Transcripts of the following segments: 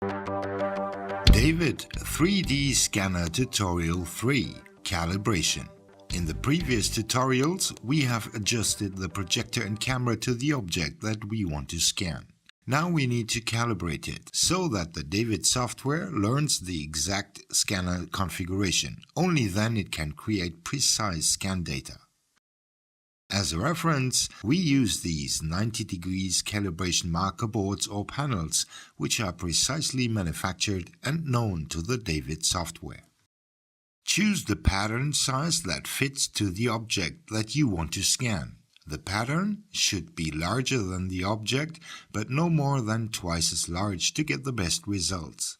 DAVID 3D Scanner Tutorial 3 Calibration. In the previous tutorials, we have adjusted the projector and camera to the object that we want to scan. Now we need to calibrate it so that the DAVID software learns the exact scanner configuration. Only then it can create precise scan data. As a reference, we use these 90 degrees calibration marker boards or panels, which are precisely manufactured and known to the DAVID software. Choose the pattern size that fits to the object that you want to scan. The pattern should be larger than the object, but no more than twice as large to get the best results.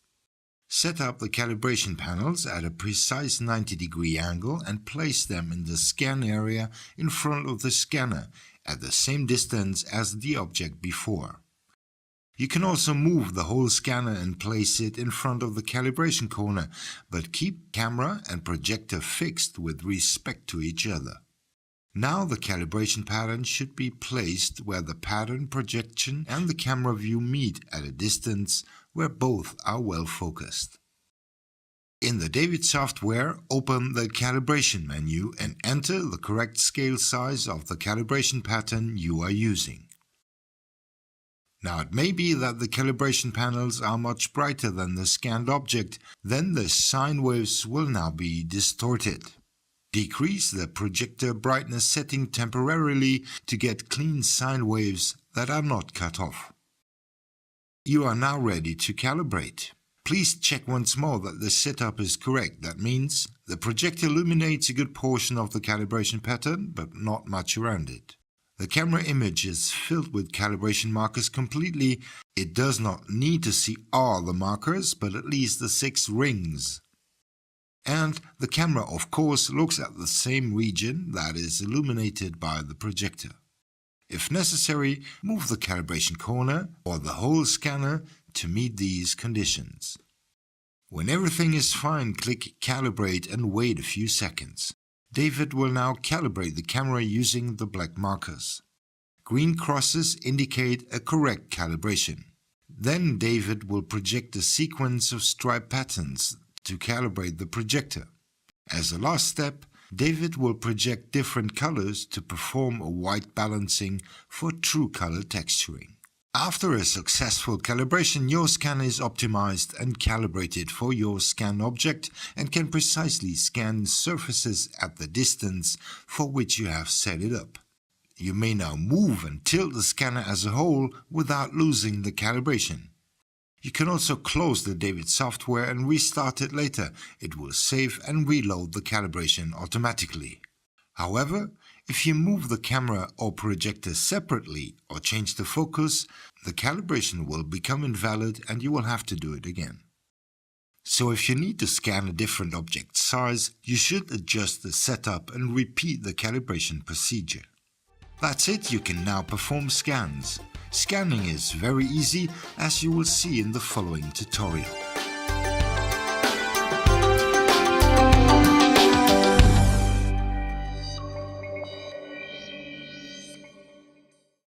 Set up the calibration panels at a precise 90-degree angle and place them in the scan area in front of the scanner at the same distance as the object before. You can also move the whole scanner and place it in front of the calibration corner, but keep camera and projector fixed with respect to each other. Now the calibration pattern should be placed where the pattern projection and the camera view meet at a distance where both are well focused. In the DAVID software, open the calibration menu and enter the correct scale size of the calibration pattern you are using. Now it may be that the calibration panels are much brighter than the scanned object, then the sine waves will now be distorted. Decrease the projector brightness setting temporarily to get clean sine waves that are not cut off. You are now ready to calibrate. Please check once more that the setup is correct. That means the projector illuminates a good portion of the calibration pattern, but not much around it. The camera image is filled with calibration markers completely. It does not need to see all the markers, but at least the 6 rings. And the camera, of course, looks at the same region that is illuminated by the projector. If necessary, move the calibration corner or the whole scanner to meet these conditions. When everything is fine, click Calibrate and wait a few seconds. DAVID will now calibrate the camera using the black markers. Green crosses indicate a correct calibration. Then DAVID will project a sequence of stripe patterns to calibrate the projector. As a last step, DAVID will project different colors to perform a white balancing for true color texturing. After a successful calibration, your scanner is optimized and calibrated for your scan object and can precisely scan surfaces at the distance for which you have set it up. You may now move and tilt the scanner as a whole without losing the calibration. You can also close the DAVID software and restart it later. It will save and reload the calibration automatically. However, if you move the camera or projector separately or change the focus, the calibration will become invalid and you will have to do it again. So if you need to scan a different object size, you should adjust the setup and repeat the calibration procedure. That's it, you can now perform scans. Scanning is very easy, as you will see in the following tutorial.